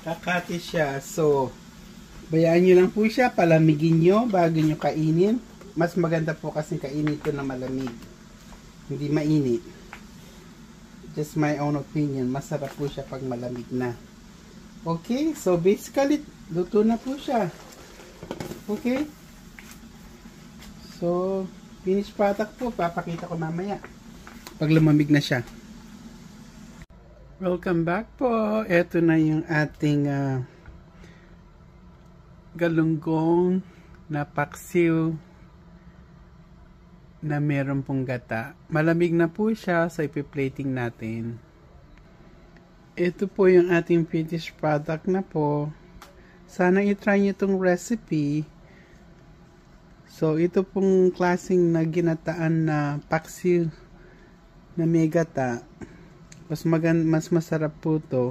Kakati siya. So, bayaan nyo lang po siya. Palamigin nyo bago nyo kainin. Mas maganda po kasi kainin ito na malamig. Hindi mainit. Just my own opinion. Masarap po siya pag malamig na. Okay, so basically, luto na po siya. Okay? So, finished product po. Papakita ko mamaya. Pag lumamig na siya. Welcome back po. Ito na yung ating galunggong na paksiw na meron pong gata. Malamig na po siya, so ipi-plating natin. Ito po yung ating finished product na po. Sana i-try nyo itong recipe. So, ito pong klaseng na ginataan na paksiw na may gata. Mas masarap po to